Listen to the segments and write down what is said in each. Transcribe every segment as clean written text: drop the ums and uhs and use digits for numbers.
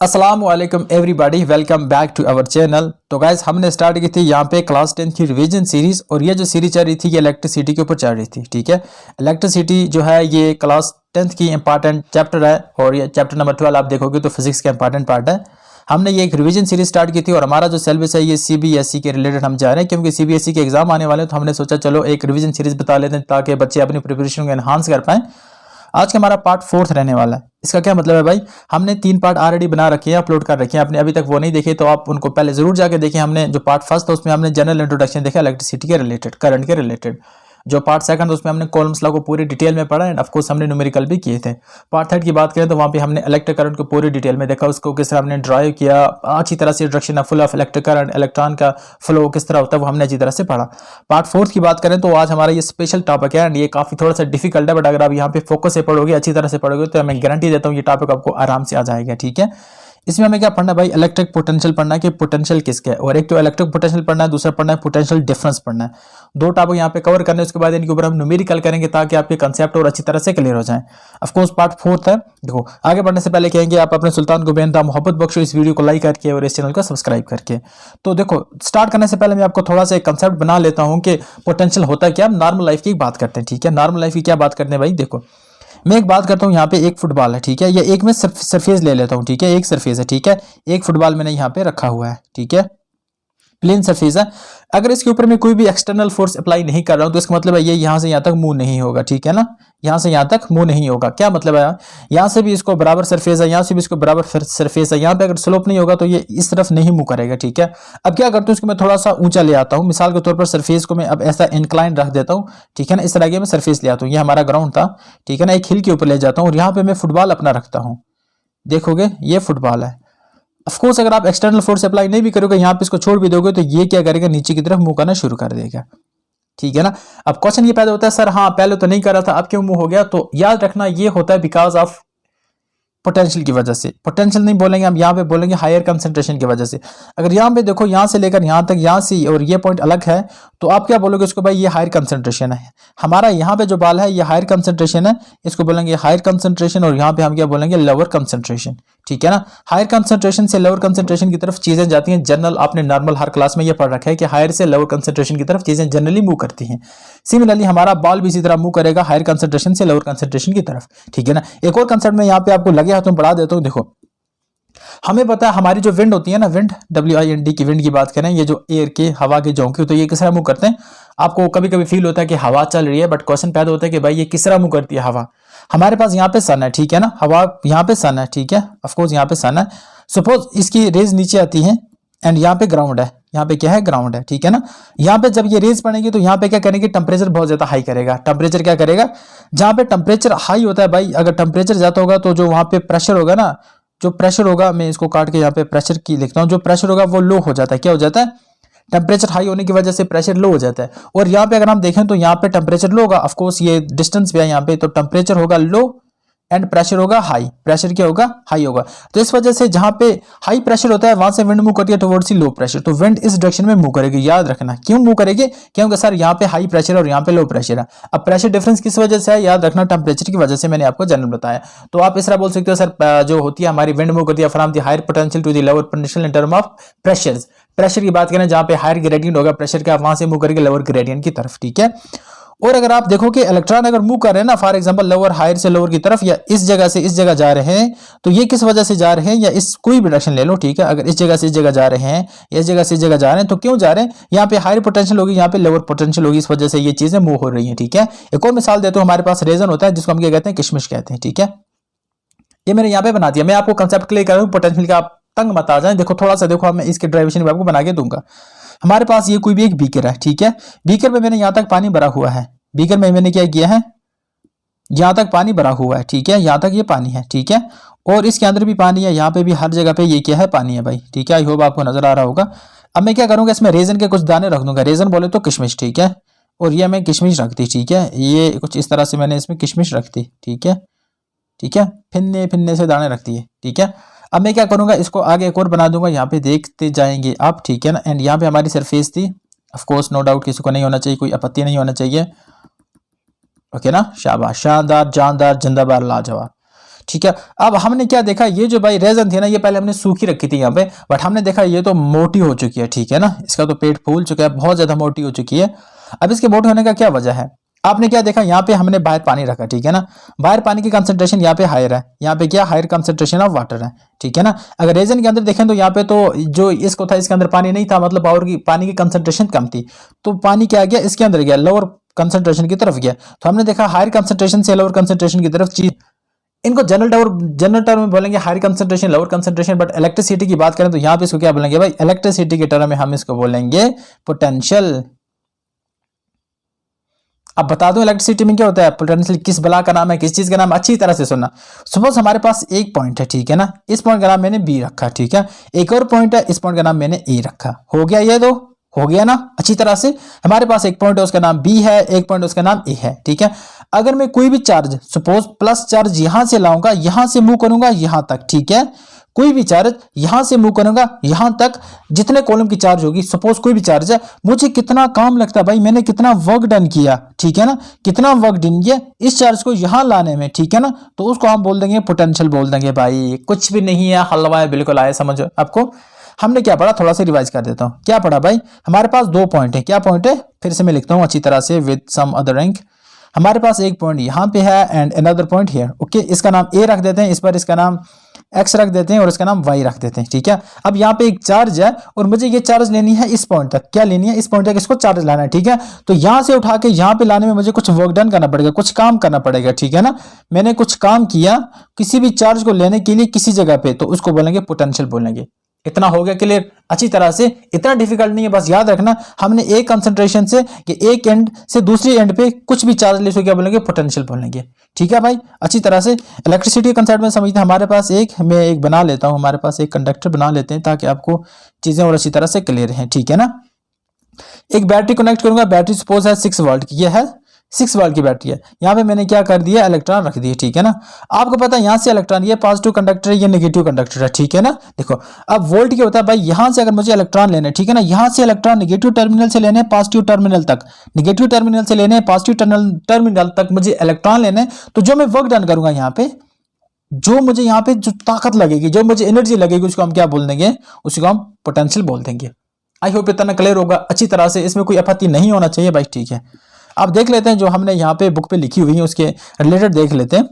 अस्सलाम वालेकुम everybody, welcome back to our channel. तो गाइस हमने स्टार्ट की थी यहाँ पे क्लास 10 की रिवीजन सीरीज, और ये जो सीरीज चल रही थी ये इलेक्ट्रिसिटी के ऊपर चल रही थी। ठीक है, इलेक्ट्रिसिटी जो है ये क्लास 10th की इंपॉर्टेंट चैप्टर है, और ये चैप्टर नंबर 12 आप देखोगे तो फिजिक्स का इंपॉर्टेंट पार्ट है। हमने ये एक रिवीजन सीरीज स्टार्ट की थी, और हमारा जो सिलेबस है ये सीबीएसई के रिलेटेड हम जा रहे हैं, क्योंकि सीबीएसई के एग्जाम आने वाले हैं। तो हमने सोचा चलो एक रिवीजन सीरीज बता लेते हैं ताकि बच्चे अपनी प्रिपरेशन को एनहांस कर पाएं। आज का हमारा पार्ट 4 रहने वाला है। इसका क्या मतलब है भाई, हमने 3 पार्ट ऑलरेडी बना रखे हैं, अपलोड कर रखे हैं। आपने अभी तक वो नहीं देखे तो आप उनको पहले जरूर जाके देखें। हमने जो पार्ट फर्स्ट था उसमें हमने जनरल इंट्रोडक्शन देखा इलेक्ट्रिसिटी के रिलेटेड, करंट के रिलेटेड। जो पार्ट सेकंड था उसमें हमने कॉलम्स लॉ को पूरी डिटेल में पढ़ा, एंड ऑफकोर्स हमने न्यूमेरिकल भी किए थे। पार्ट थर्ड की बात करें तो वहाँ पे हमने इलेक्ट्रिक करंट को पूरी डिटेल में देखा, उसको किस तरह हमने ड्राइव किया, अच्छी तरह से इंट्रोडक्शन है full of electric current, electron का फ्लो किस तरह होता है वो हमने अच्छी तरह से पढ़ा। पार्ट फोर्थ की बात करें तो आज हमारा ये स्पेशल टॉपिक है, एंड ये काफी थोड़ा सा डिफिकल्ट है, बट अगर आप यहाँ पे फोकस से पढ़ोगे, अच्छी तरह से पढ़ोगे, तो मैं गारंटी देता हूँ ये टॉपिक आपको आराम से आ जाएगा। ठीक है, इसमें हमें क्या पढ़ना है भाई, इलेक्ट्रिक पोटेंशियल पढ़ना है कि पोटेंशियल किसका है, और एक तो इलेक्ट्रिक पोटेंशियल पढ़ना है, दूसरा पढ़ना है पोटेंशियल डिफरेंस पढ़ना है। दो टॉपिक यहाँ पे कवर करने, उसके बाद इनके ऊपर हम न्यूमेरिकल करेंगे ताकि आपके कंसेप्ट और अच्छी तरह से क्लियर हो जाए। ऑफकोर्स पार्ट फोर्थ है। देखो आगे बढ़ने से पहले कहेंगे आप अपने सुल्तान को बेनता मोहब्बत बख्शो, इस वीडियो को लाइक करके और इस चैनल को सब्सक्राइब करके। तो देखो स्टार्ट करने से पहले मैं आपको थोड़ा सा एक कंसेप्ट बना लेता हूँ कि पोटेंशियल होता है क्या। नॉर्मल लाइफ की बात करते हैं। ठीक है, नॉर्मल लाइफ की क्या बात करते हैं भाई। देखो मैं एक बात करता हूँ, यहाँ पे एक फुटबॉल है। ठीक है, या एक मैं सरफेस ले लेता हूँ। ठीक है, एक सरफेस है। ठीक है, एक फुटबॉल मैंने यहाँ पे रखा हुआ है। ठीक है, प्लेन सरफेस है। अगर इसके ऊपर मैं कोई भी एक्सटर्नल फोर्स अप्लाई नहीं कर रहा हूं तो इसका मतलब है ये यहाँ से यहाँ तक मूव नहीं होगा। ठीक है ना, यहाँ से यहाँ तक मूव नहीं होगा। क्या मतलब है, यहाँ से भी इसको बराबर सरफेस है, यहाँ से भी इसको बराबर सरफेस है। यहाँ पे अगर स्लोप नहीं होगा तो ये इस तरफ नहीं मूव करेगा। ठीक है, अब क्या करता हूँ, इसको मैं थोड़ा सा ऊंचा ले आता हूँ। मिसाल के तौर पर सरफेस को मैं अब ऐसा इंक्लाइन रख देता हूँ। ठीक है ना, इस तरह के मैं सरफेस ले आता हूँ। ये हमारा ग्राउंड था। ठीक है ना, एक हिल के ऊपर ले जाता हूँ, और यहाँ पे मैं फुटबॉल अपना रखता हूँ। देखोगे ये फुटबॉल है। ऑफकोर्स अगर आप एक्सटर्नल फोर्स अप्लाई नहीं भी करोगे, यहाँ पे इसको छोड़ भी दोगे, तो ये क्या करेगा, नीचे की तरफ मूव करना शुरू कर देगा। ठीक है ना, अब क्वेश्चन ये पैदा होता है, सर हाँ पहले तो नहीं कर रहा था अब क्यों मूव हो गया। तो याद रखना ये होता है बिकॉज ऑफ पोटेंशियल की वजह से। पोटेंशियल नहीं बोलेंगे हम, यहाँ पे बोलेंगे हायर कंसंट्रेशन की वजह से। अगर यहाँ पे देखो, यहाँ से लेकर यहाँ तक, यहाँ से और ये पॉइंट अलग है, तो आप क्या बोलोगे इसको, भाई ये हायर कंसंट्रेशन है। हमारा यहाँ पे जो बाल है ये हायर कंसंट्रेशन है, इसको बोलेंगे हायर कंसंट्रेशन, और यहाँ पे हम क्या बोलेंगे, लोअर कंसंट्रेशन। ठीक है ना, हायर कंसंट्रेशन से लोअर कंसंट्रेशन की तरफ चीजें जाती हैं। जनरल आपने नॉर्मल हर क्लास में ये पढ़ रखा है कि हायर से लोअर कंसंट्रेशन की तरफ चीजें जनरली मूव करती हैं। सिमिलरली हमारा बॉल भी इसी तरह मूव करेगा, हायर कंसंट्रेशन से लोअर कंसंट्रेशन की तरफ। ठीक है ना, एक और कंसेप्ट में यहाँ पे आपको लगे हाथों पढ़ा देता हूँ। देखो हमें पता है हमारी जो विंड होती है ना, विंड WIND की विंड की बात करें, ये जो एयर के हवा के झोंके, तो ये किस तरह मूव करते हैं। आपको कभी कभी फील होता है कि हवा चल रही है, बट क्वेश्चन पैदा होता है कि भाई ये किस तरह मूव करती है हवा। हमारे पास यहाँ पे सन है। ठीक है ना, हवा यहाँ पे सन है। ठीक है, ऑफकोर्स यहाँ पे सन है। सपोज इसकी रेज नीचे आती है, एंड यहाँ पे ग्राउंड है। यहाँ पे क्या है, ग्राउंड है। ठीक है ना, यहाँ पे जब ये रेज पड़ेगी तो यहाँ पे क्या करेंगे, टेम्परेचर बहुत ज्यादा हाई करेगा। टेम्परेचर क्या करेगा, जहाँ पे टेम्परेचर हाई होता है भाई, अगर टेम्परेचर ज्यादा होगा तो जो वहां पे प्रेशर होगा ना, जो प्रेशर होगा, मैं इसको काट के यहाँ पे प्रेशर की लिखता हूँ, जो प्रेशर होगा वो लो हो जाता है। क्या हो जाता है, टेम्परेचर हाई होने की वजह से प्रेशर लो हो जाता है। और यहाँ पे अगर हम देखें तो यहाँ पे टेम्परेचर लो होगा, ऑफकोर्स ये डिस्टेंस भी है यहाँ पे, तो टेम्परेचर होगा लो एंड प्रेशर होगा हाई। प्रेशर क्या होगा, हाई होगा। तो इस वजह से जहां पे हाई प्रेशर होता है वहां से विंड मूव करती है टुवर्ड्स लो प्रेशर, तो विंड इस डायरेक्शन में मूव करेगी। याद रखना क्यों मूव करेगी, क्योंकि सर यहाँ पे हाई प्रेशर और यहाँ पे लो प्रेशर है। अब प्रेशर डिफरेंस किस वजह से है, याद रखना टेम्परेचर की वजह से। मैंने आपको जनरल बताया। तो आप इस तरह बोल सकते हो, सर जो होती है हमारी विंड मूव करती है from the higher potential to the lower potential in term of pressure. Pressure की बात करें जहां पे हायर ग्रेडियंट होगा प्रेशर का, वहां से मूव करेगी लोअर ग्रेडियंट की तरफ। ठीक है, और अगर आप देखो कि इलेक्ट्रॉन अगर मूव कर रहे हैं ना, फॉर एग्जांपल लोअर हायर से लोअर की तरफ, या इस जगह से इस जगह जा रहे हैं, तो ये किस वजह से जा रहे हैं, या इस कोई भी डायरेक्शन ले लो। ठीक है, अगर इस जगह से इस जगह जा रहे हैं, इस जगह से इस जगह जा रहे हैं, तो क्यों जा रहे हैं, यहाँ पे हायर पोटेंशियल होगी, यहाँ पे लोअर पोटेंशियल होगी, इस वजह से ये चीजें मूव हो रही है। ठीक है, एक और मिसाल देता हूं, हमारे पास रेजन होता है जिसको हम क्या कहते हैं, किशमिश कहते हैं। ठीक है, ये मैंने यहाँ पे बना दिया। मैं आपको कंसेप्ट क्लियर कर रहा हूँ पोटेंशियल का, आप तंग मत आ जाए। देखो थोड़ा सा देखो, मैं इसके ड्राइवेशन भी आपको बना के दूंगा। हमारे पास ये कोई भी एक बीकर है। ठीक है, बीकर में मैंने यहाँ तक पानी भरा हुआ है। बीकर में मैंने क्या किया है, यहां तक पानी भरा हुआ है। ठीक है, यहां तक ये पानी है। ठीक है, और इसके अंदर भी पानी है, यहाँ पे भी हर जगह पे ये क्या है, पानी है भाई। ठीक है, आई होप आपको नजर आ रहा होगा। अब मैं क्या करूंगा, इसमें रेजन के कुछ दाने रख दूंगा। रेजन बोले तो किशमिश। ठीक है, और ये मैं किशमिश रख दी। ठीक है, ये कुछ इस तरह से मैंने इसमें किशमिश रख दी। ठीक है, ठीक है, फिन्ने फिन्ने से दाने रख दिए। ठीक है, अब मैं क्या करूंगा, इसको आगे एक और बना दूंगा, यहाँ पे देखते जाएंगे आप। ठीक है ना, एंड यहाँ पे हमारी सरफेस थी। ऑफकोर्स नो डाउट, किसी को नहीं होना चाहिए, कोई आपत्ति नहीं होना चाहिए। ओके ना, शाबाश, शानदार, जानदार, जिंदाबाद, लाजवाब। ठीक है। अब हमने क्या देखा, ये जो भाई रेजन थी ना, ये पहले हमने सूखी रखी थी यहाँ पे, बट हमने देखा ये तो मोटी हो चुकी है, ठीक है ना, इसका तो पेट फूल चुका है, बहुत ज्यादा मोटी हो चुकी है। अब इसके मोटे होने का क्या वजह है, आपने क्या देखा, यहाँ पे हमने बाहर पानी रखा, ठीक है ना, बाहर पानी की कंसंट्रेशन यहाँ पे हायर है, यहाँ पे क्या हायर कंसंट्रेशन ऑफ वाटर है, ठीक है ना। अगर रेजन के अंदर देखें तो यहाँ पे तो जो इसको था, इसके अंदर पानी नहीं था, मतलब पानी की कंसंट्रेशन कम थी, तो पानी क्या गया, इसके अंदर गया, लोअर कंसंट्रेशन की तरफ गया। तो हमने देखा हायर कंसंट्रेशन से लोअर कंसंट्रेशन की तरफ चीज, इनको जनरल टर्म में बोलेंगे higher concentration lower concentration, but electricity की बात करें तो यहाँ पे इसको क्या बोलेंगे भाई, इलेक्ट्रिसिटी के टर्म में हम इसको बोलेंगे पोटेंशियल। अब बता दूं इलेक्ट्रिसिटी में क्या होता है, पोटेंशियल किस बला का नाम है, किस चीज का नाम है, अच्छी तरह से सुनना। सपोज हमारे पास एक पॉइंट है, ठीक है ना, इस पॉइंट का नाम मैंने बी रखा, ठीक है, एक और पॉइंट है, इस पॉइंट का नाम मैंने ए रखा, हो गया, ये दो हो गया ना अच्छी तरह से। हमारे पास एक पॉइंट है उसका नाम बी है, एक पॉइंट उसका नाम ए है, ठीक है। अगर मैं कोई भी चार्ज, सपोज प्लस चार्ज यहां से लाऊंगा, यहां से मूव करूंगा यहां तक, ठीक है, कोई भी चार्ज यहां से मूव करूंगा यहां तक, जितने कॉलम की चार्ज होगी, सपोज कोई भी चार्ज है, मुझे कितना काम लगता है भाई, मैंने कितना वर्क डन किया, ठीक है ना, कितना वर्क डन किया इस चार्ज को यहां लाने में, ठीक है ना, तो उसको हम बोल देंगे पोटेंशियल बोल देंगे भाई। कुछ भी नहीं है, हलवा है, बिल्कुल आया समझ आपको। हमने क्या पढ़ा, थोड़ा सा रिवाइज कर देता हूं, क्या पढ़ा भाई, हमारे पास दो पॉइंट है, क्या पॉइंट है, फिर से मैं लिखता हूं अच्छी तरह से विद सम अदर रैंक। हमारे पास एक पॉइंट यहां पे है and another point here, okay, इसका नाम ए रख देते हैं, इस पर इसका नाम एक्स रख देते हैं और इसका नाम वाई रख देते हैं, ठीक है। अब यहाँ पे एक चार्ज है और मुझे ये चार्ज लेनी है इस पॉइंट तक, क्या लेनी है, इस पॉइंट तक इसको चार्ज लाना है, ठीक है। तो यहां से उठा के यहाँ पे लाने में मुझे कुछ वर्क डन करना पड़ेगा, कुछ काम करना पड़ेगा, ठीक है ना। मैंने कुछ काम किया किसी भी चार्ज को लेने के लिए किसी जगह पे, तो उसको बोलेंगे पोटेंशियल बोलेंगे। इतना हो गया क्लियर अच्छी तरह से, इतना डिफिकल्ट नहीं है, बस याद रखना हमने एक कंसंट्रेशन से कि एक एंड से दूसरी एंड पे कुछ भी चार्ज ले सो क्या बोलेंगे, पोटेंशियल बोलेंगे, ठीक है भाई। अच्छी तरह से इलेक्ट्रिसिटी कंसेप्ट में समझते हैं। हमारे पास मैं एक बना लेता हूं, हमारे पास एक कंडक्टर बना लेते हैं ताकि आपको चीजें और अच्छी तरह से क्लियर हैं, ठीक है ना। एक बैटरी कनेक्ट करूंगा, बैटरी सपोज है 6 वोल्ट की, यह है 6 वोल्ट की बैटरी है, यहाँ पे मैंने क्या कर दिया, इलेक्ट्रॉन रख दिए, ठीक है ना। आपको पता है यहाँ से इलेक्ट्रॉन, ये पॉजिटिव कंडक्टर है, ये नेगेटिव कंडक्टर है, ठीक है ना। देखो अब वोल्ट क्या होता है भाई, यहाँ से अगर मुझे इलेक्ट्रॉन लेने, ठीक है ना, यहाँ से इलेक्ट्रॉन नेगेटिव टर्मिनल से लेने पॉजिटिव टर्मिनल तक, नेगेटिव टर्मिनल से लेने पॉजिटिव टर्मिनल तक मुझे इलेक्ट्रॉन लेने, तो जो मैं वर्क डन करूंगा यहाँ पे, जो मुझे यहाँ पे जो ताकत लगेगी, जो मुझे एनर्जी लगेगी, उसको हम क्या बोल देंगे, उसको हम पोटेंशियल बोल देंगे। आई होप इतना क्लियर होगा अच्छी तरह से, इसमें कोई आपत्ति नहीं होना चाहिए भाई, ठीक है। अब देख लेते हैं जो हमने यहाँ पे बुक पे लिखी हुई है उसके रिलेटेड देख लेते हैं।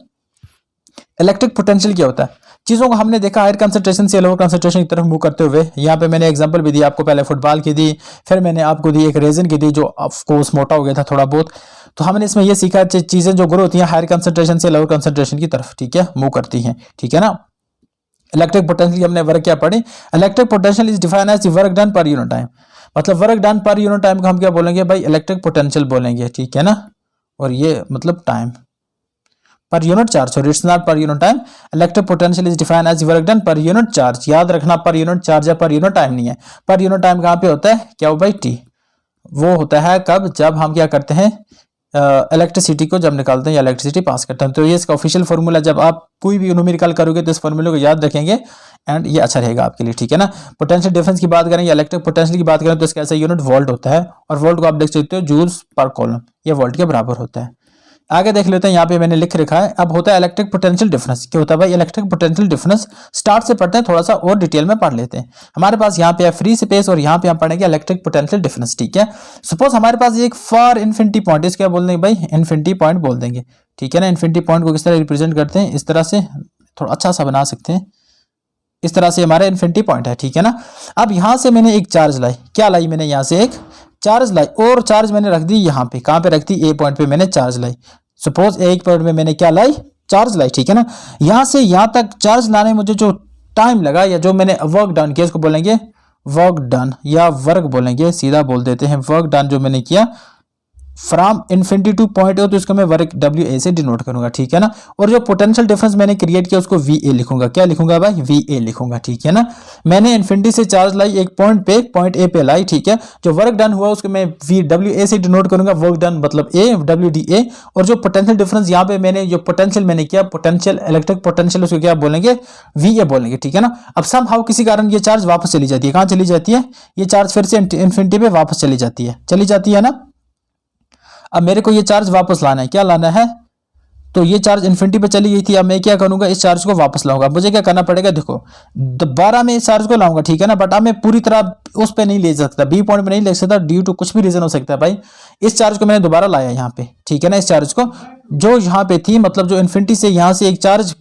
इलेक्ट्रिक पोटेंशियल क्या होता है, चीजों को हमने देखा हायर कंसंट्रेशन से लोअर कंसंट्रेशन की तरफ मूव करते हुए। यहाँ पे मैंने एग्जांपल भी दी आपको, पहले फुटबॉल की दी, फिर मैंने आपको दी एक रेजन की दी जो ऑफकोर्स मोटा हो गया था थोड़ा बहुत। तो हमने इसमें ये सीखा चीजें जो ग्रो होती हैं हायर कंसंट्रेशन से लोअर कंसंट्रेशन की तरफ, ठीक है, मूव करती हैं, ठीक है ना। इलेक्ट्रिक पोटेंशियल हमने वर्क क्या पढ़े, electric potential is defined as work done per unit time, मतलब work done per unit time को हम क्या बोलेंगे भाई, इलेक्ट्रिक पोटेंशियल बोलेंगे, ठीक है ना। और ये मतलब time per unit charge, sorry it's not per unit time, electric potential is defined as work done per unit charge. याद रखना पर यूनिट चार्ज है, पर यूनिट टाइम नहीं है। पर यूनिट टाइम कहाँ पे होता है, क्या हो भाई, टी, वो होता है कब, जब हम क्या करते हैं, इलेक्ट्रिसिटी को जब निकालते हैं या इलेक्ट्रिसिटी पास करते हैं। तो ये इसका ऑफिशियल फॉर्मूला, जब आप कोई भी न्यूमेरिकल करोगे तो इस फॉर्मूले को याद रखेंगे एंड ये अच्छा रहेगा आपके लिए, ठीक है ना। पोटेंशियल डिफरेंस की बात करें या इलेक्ट्रिक पोटेंशियल की बात करें तो इसका ऐसा यूनिट वोल्ट होता है, और वोल्ट को आप देख सकते हो जूल्स पर कॉलम, ये वोल्ट के बराबर होता है। आगे देख लेते हैं, यहाँ पे मैंने लिख रखा है। अब होता है इलेक्ट्रिक पोटेंशियल डिफरेंस, क्या होता है भाई, इलेक्ट्रिक पोटेंशियल डिफरेंस स्टार्ट से पढ़ते हैं, थोड़ा सा और डिटेल में पढ़ लेते हैं। हमारे पास यहाँ पे है फ्री स्पेस और यहाँ पे हम पढ़ेंगे इलेक्ट्रिक पोटेंशियल डिफरेंस, ठीक है। सपोज हमारे पास एक फॉर इन्फिनिटी पॉइंट, इसको क्या बोल देंगे भाई, इन्फिनिटी पॉइंट बोल देंगे, ठीक है ना। इन्फिनिटी पॉइंट को किस तरह रिप्रेजेंट करते हैं, इस तरह से थोड़ा अच्छा सा बना सकते हैं, इस तरह से हमारा इन्फिनिटी पॉइंट है, ठीक है ना। अब यहां से मैंने एक चार्ज लाई, क्या लाई मैंने, यहां से एक चार्ज लाई और चार्ज मैंने रख दी यहाँ पे, कहां पे रख दी, ए पॉइंट पे मैंने चार्ज लाई। सपोज एक पॉइंट में मैंने क्या लाई, चार्ज लाई, ठीक है ना। यहां से यहां तक चार्ज लाने में मुझे जो टाइम लगा या जो मैंने वर्क डन किया, इसको बोलेंगे वर्क डन या वर्क बोलेंगे, सीधा बोल देते हैं वर्क डन, जो मैंने किया फ्रॉम इन्फिनिटी टू पॉइंट हो, तो इसको मैं वर्क डब्ल्यू ए से डिनोट करूंगा, ठीक है ना। और जो पोटेंशियल डिफरेंस मैंने क्रिएट किया उसको वी ए लिखूंगा, क्या लिखूंगा भाई, वी ए लिखूंगा, ठीक है ना। मैंने इन्फिनिटी से चार्ज लाई एक पॉइंट पे, पॉइंट ए पे लाई, ठीक है। जो वर्क डन हुआ उसको मैं वी डब्ल्यू ए से डिनोट करूंगा, वर्क डन मतलब ए, डब्ल्यू डी ए। और जो पोटेंशियल डिफरेंस यहाँ पे मैंने जो पोटेंशियल मैंने किया, पोटेंशियल इलेक्ट्रिक पोटेंशियल, उसको क्या बोलेंगे, वी ए बोलेंगे, ठीक है ना। अब सम हाउ किसी कारण ये चार्ज वापस चली जाती है, कहाँ चली जाती है, ये चार्ज फिर से इन्फिनिटी पे वापस चली जाती है ना। अब मेरे को ये चार्ज वापस लाना है, क्या लाना है, तो ये चार्ज इन्फिनिटी पे चली गई थी। अब मैं क्या करूंगा, इस चार्ज को वापस लाऊंगा। मुझे क्या करना पड़ेगा, देखो दोबारा मैं इस चार्ज को लाऊंगा, ठीक है ना, बट अब मैं पूरी तरह उस पे नहीं ले सकता, बी पॉइंट पे नहीं ले सकता, ड्यू टू कुछ भी रीजन हो सकता है भाई। इस चार्ज को मैंने दोबारा लाया यहाँ पे, ठीक है ना, इस चार्ज को जो यहाँ पे थी, मतलब जो इन्फिनिटी से यहाँ से एक चार्ज,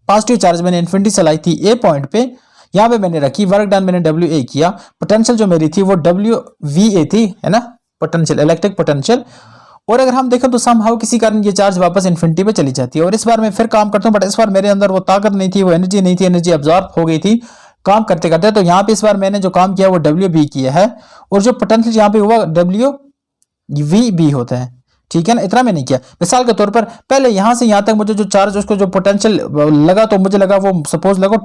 पॉजिटिव चार्ज मैंने इन्फिनिटी से लाई थी ए पॉइंट पे, यहाँ पे मैंने रखी, वर्क डन मैंने डब्ल्यू ए किया, पोटेंशियल जो मेरी थी वो डब्ल्यू वी ए थी, है ना, पोटेंशियल, इलेक्ट्रिक पोटेंशियल। और अगर हम देखें तो समहाउ किसी कारण ये चार्ज वापस इन्फिनिटी पे चली जाती है। और इस बार मैं फिर काम करता हूँ, बट इस बार मेरे अंदर वो ताकत नहीं थी, वो एनर्जी नहीं थी, एनर्जी अब्जॉर्ब हो गई थी काम करते करते। तो यहाँ पे इस बार मैंने जो काम किया वो डब्ल्यू बी किया है, और जो पोटेंशियल यहाँ पे हुआ डब्ल्यू वी बी होता है, ठीक है ना। इतना मैंने किया, मिसाल के तौर पर पहले यहां से यहां तक मुझे जो चार्ज, उसको जो पोटेंशियल लगा, तो मुझे लगा वो सपोज लगा,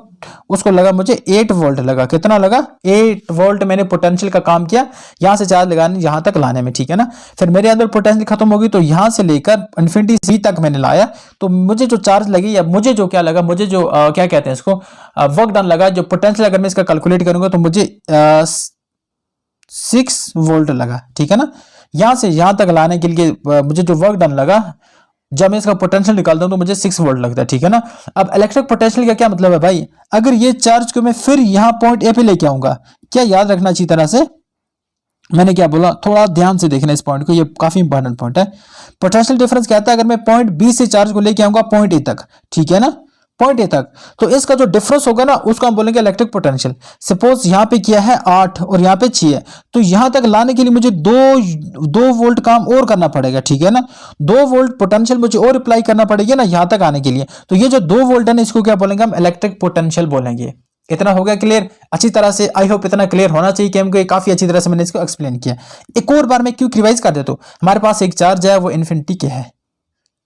उसको लगा मुझे 8 वोल्ट लगा। कितना लगा, 8 वोल्ट मैंने पोटेंशियल का काम किया यहां से चार्ज लगाने यहां तक लाने में, ठीक है ना। फिर मेरे अंदर पोटेंशियल खत्म होगी, तो यहां से लेकर इन्फिनिटी सी तक मैंने लाया, तो मुझे जो चार्ज लगी, या मुझे जो क्या लगा, मुझे जो क्या कहते हैं इसको, वर्क डन लगा, जो पोटेंशियल अगर मैं इसका कैलकुलेट करूंगा तो मुझे 6 वोल्ट लगा, ठीक है ना। यहां से यहां तक लाने के लिए मुझे जो वर्क डन लगा, जब मैं इसका पोटेंशियल निकालता हूं तो मुझे 6 वोल्ट लगता है, ठीक है ना। अब इलेक्ट्रिक पोटेंशियल का क्या मतलब है भाई, अगर ये चार्ज को मैं फिर यहां पॉइंट ए पे लेके आऊंगा, क्या याद रखना अच्छी तरह से, मैंने क्या बोला, थोड़ा ध्यान से देखना इस पॉइंट को, ये काफी इंपॉर्टेंट पॉइंट है। पोटेंशियल डिफरेंस कहता है अगर मैं पॉइंट बी से चार्ज को लेके आऊंगा पॉइंट ए तक, ठीक है ना, पॉइंट ए तक, तो इसका जो डिफरेंस होगा ना उसको हम बोलेंगे इलेक्ट्रिक पोटेंशियल। सपोज यहां पे किया है 8 और यहां पे 6 है, तो यहां तक लाने के लिए मुझे 2 वोल्ट काम और करना पड़ेगा, ठीक है ना। 2 वोल्ट पोटेंशियल मुझे और अप्लाई करना पड़ेगा ना यहां तक आने के लिए, तो ये जो 2 वोल्ट है ना, इसको क्या बोलेंगे हम, इलेक्ट्रिक पोटेंशियल बोलेंगे। इतना हो गया क्लियर अच्छी तरह से, आई होप इतना क्लियर होना चाहिए कि हमको काफी अच्छी तरह से मैंने इसको एक्सप्लेन किया। एक और बार मैं क्यों रिवाइज कर देता हूं, हमारे पास एक चार्ज है वो इन्फिनिटी के है,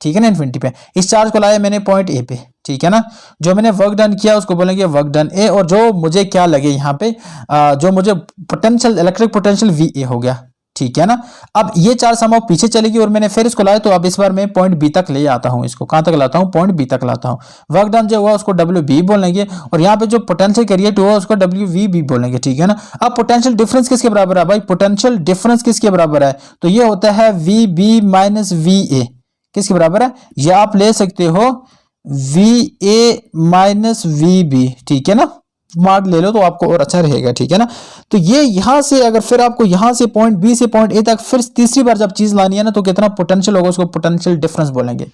ठीक है ना, इन्फिनिटी पे। इस चार्ज को लाया मैंने पॉइंट ए पे, ठीक है ना। जो मैंने वर्क डन किया उसको बोलेंगे वर्क डन ए, और जो मुझे क्या लगे यहाँ पे जो मुझे potential, electric potential V A हो गया, ठीक है ना। अब ये चार्ज समाव पीछे चलेगी और मैंने फिर इसको लाया, तो अब इस बार मैं पॉइंट बी तक ले आता हूं, इसको कहां तक लाता हूं, पॉइंट बी तक लाता हूं। वर्क डन जो हुआ उसको डब्ल्यू बी बोलेंगे, और यहाँ पे जो पोटेंशियल क्रिएट हुआ उसको डब्ल्यू वी बी बोलेंगे, ठीक है ना। अब पोटेंशियल डिफरेंस किसके बराबर है भाई, पोटेंशियल डिफरेंस किसके बराबर है, तो ये होता है V B minus V A, किसके बराबर है, या आप ले सकते हो V A minus V B, ठीक है ना, मार्क ले लो तो आपको और अच्छा रहेगा, ठीक है ना। तो ये यहां से अगर फिर आपको यहां से पॉइंट बी से पॉइंट ए तक फिर तीसरी बार जब चीज लानी है ना, तो कितना पोटेंशियल होगा उसको पोटेंशियल डिफरेंस बोलेंगे।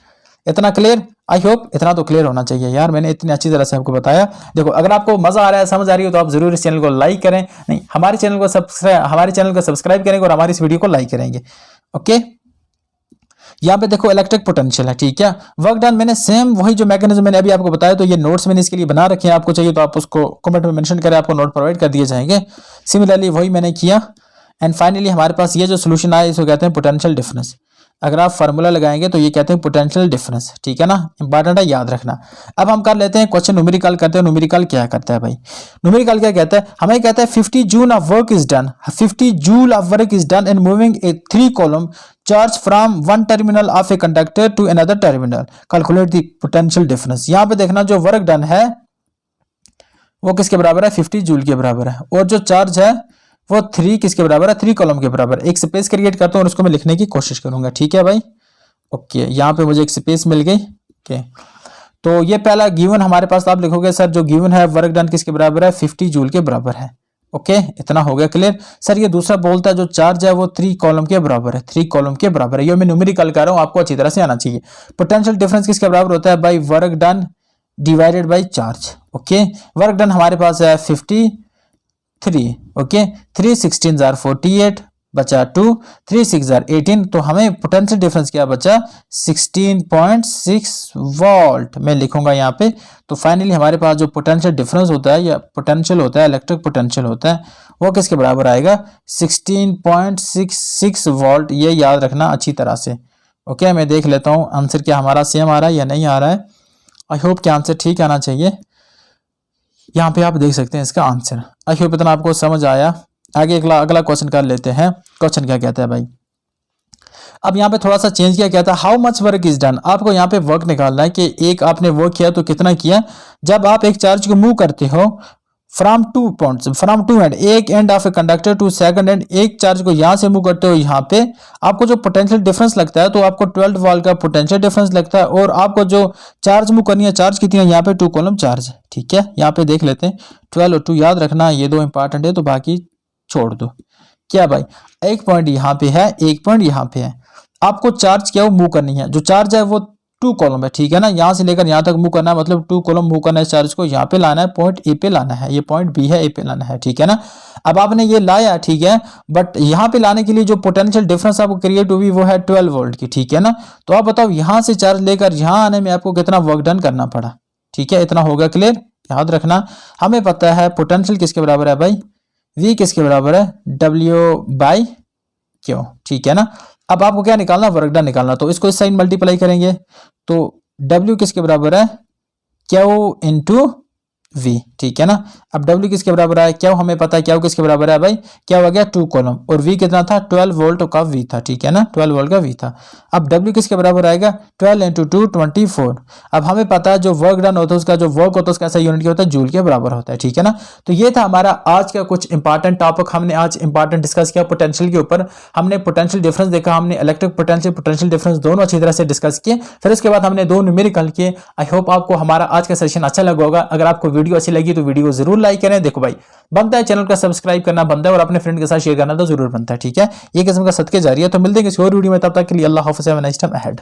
इतना क्लियर, आई होप इतना तो क्लियर होना चाहिए यार, मैंने इतनी अच्छी तरह से आपको बताया। देखो अगर आपको मजा आ रहा है, समझ आ रही हो, तो आप जरूर इस चैनल को लाइक करें, नहीं हमारे चैनल को सब्सक्राइब करेंगे और हमारी इस वीडियो को लाइक करेंगे, ओके। यहाँ पे देखो इलेक्ट्रिक पोटेंशियल है, ठीक है। वर्क डन मैंने सेम वही जो मैकेनिज्म मैंने अभी आपको बताया, तो ये नोट्स मैंने इसके लिए बना रखे हैं, आपको चाहिए तो आप उसको कमेंट में मेंशन करें, आपको नोट प्रोवाइड कर दिए जाएंगे। सिमिलरली वही मैंने किया, एंड फाइनली हमारे पास ये जो सोल्यूशन आया इसको कहते हैं पोटेंशियल डिफरेंस। अगर आप फार्मूला लगाएंगे तो ये कहते हैं पोटेंशियल डिफरेंस, ठीक है ना, इंपॉर्टेंट है, याद रखना। अब हम कर लेते हैं क्वेश्चन, न्यूमेरिकल करते हैं। न्यूमेरिकल क्या करता है भाई, न्यूमेरिकल क्या कहता है, हमें कहता है 50 joule of work is done, 50 joule of work is done in moving a 3 coulomb charge from one terminal of a conductor to another terminal, calculate the potential difference. यहां पे देखना जो वर्क डन है वो किसके बराबर है, 50 जूल के बराबर है, और जो चार्ज है वो 3 किसके बराबर है, 3 कॉलम के बराबर। एक स्पेस क्रिएट करता हूं और उसको मैं लिखने की कोशिश करूंगा, ठीक है भाई, ओके। यहाँ पे मुझे एक स्पेस मिल गई, ओके। तो ये पहला गिवन हमारे पास, आप लिखोगे सर जो गिवन है वर्क डन किसके बराबर है, 50 जूल के बराबर है, ओके। इतना हो गया क्लियर। सर ये दूसरा बोलता है जो चार्ज है वो 3 कॉलम के बराबर है, 3 कॉलम के बराबर है, ये मैं न्यूमेरिकल कर रहा हूं, आपको अच्छी तरह से आना चाहिए। पोटेंशियल डिफरेंस किसके बराबर होता है भाई, work done divided by charge, okay. Work done हमारे पास है 53, ओके। 3 16 48 बचा 2, 3 6 18, तो हमें पोटेंशियल डिफरेंस क्या बचा, 16.6 वोल्ट मैं लिखूंगा यहाँ पे। तो फाइनली हमारे पास जो पोटेंशियल डिफरेंस होता है या पोटेंशियल होता है, इलेक्ट्रिक पोटेंशियल होता है, वो किसके बराबर आएगा, 16.66 वोल्ट। ये याद रखना अच्छी तरह से, ओके। मैं देख लेता हूँ आंसर क्या हमारा सेम आ रहा है या नहीं आ रहा है, आई होप कि आंसर ठीक आना चाहिए। यहाँ पे आप देख सकते हैं इसका आंसर, आई होप इतना आपको समझ आया। आगे अगला क्वेश्चन कर लेते हैं। क्वेश्चन क्या कहता है भाई, अब यहाँ पे थोड़ा सा चेंज किया, कहता है how much work is done. आपको यहाँ पे वर्क निकालना है कि एक आपने वर्क किया तो कितना किया। जब आप एक चार्ज को मूव करते हो from two points, from two end, एक end of a conductor to second end, एक चार्ज को यहां से मूव करते हो यहाँ पे, आपको जो पोटेंशियल डिफरेंस लगता है तो आपको 12 वोल्ट का पोटेंशियल डिफरेंस लगता है। और आपको जो चार्ज मूव करनी है, चार्ज कितनी है यहाँ पे 2 कूलम चार्ज है, ठीक है। यहाँ पे देख लेते हैं 12 और 2 याद रखना, ये दो इंपॉर्टेंट है तो बाकी छोड़ दो। क्या भाई, एक पॉइंट यहाँ पे है, एक पॉइंट यहाँ पे है, आपको चार्ज क्या वो मूव करनी है, जो चार्ज है वो 2 कॉलम है, ठीक है ना, यहां से लेकर यहां तक मूव करना है, मतलब 2 कॉलम मूव करना है, चार्ज को यहाँ पे लाना है, पॉइंट ए पे लाना है, ये पॉइंट बी है, ए पे लाना है, ठीक है ना। अब आपने ये लाया, ठीक है, बट यहाँ पे लाने के लिए जो पोटेंशियल डिफरेंस आपको क्रिएट हुई वो है 12 वोल्ट की, ठीक है ना। तो आप बताओ यहां से चार्ज लेकर यहाँ आने में आपको कितना वर्क डन करना पड़ा, ठीक है, इतना होगा क्लियर। याद रखना, हमें पता है पोटेंशियल किसके बराबर है भाई, V किसके बराबर है, W/Q, ठीक है ना। अब आपको क्या निकालना, वर्क डन निकालना, तो इसको इस साइड मल्टीप्लाई करेंगे तो W किसके बराबर है, Q इंटू V, ठीक है ना। अब W किसके बराबर है, Q हमें पता है, Q किसके बराबर है भाई, क्या हो गया 2 कॉलम, और V कितना था 12 वोल्ट का V था, ठीक है ना, 12 वोल्ट का V था। अब W किसके बराबर आएगा 12 इंटू 2 24। अब हमें पता है जो वर्क डन होता है उसका जो वर्क होता है उसका ऐसा यूनिट क्या होता है, जूल के बराबर होता है, ठीक है ना। तो ये था हमारा आज का कुछ इंपॉर्टेंट टॉपिक, हमने आज इंपॉर्टेंट डिस्कस किया पोटेंशियल के ऊपर, हमने पोटेंशियल डिफरेंस देखा, हमने इलेक्ट्रिक पोटेंशियल डिफरेंस दोनों अच्छी तरह से डिस्कस किए, फिर उसके बाद हमने 2 न्यूमेरिकल किए। आई होप आपको हमारा आज का सेशन अच्छा लगा होगा। अगर आपको वीडियो अच्छी लगी तो वीडियो को जरूर लाइक करें। देखो भाई, बनता है चैनल का सब्सक्राइब करना बनता है और अपने फ्रेंड के साथ शेयर करना तो जरूर बनता है, ठीक है। ये किस्म का सदके जारी है। तो मिलते हैं किसी और वीडियो में, तब तक के लिए अल्लाह हाफ़िज़, have a nice time ahead.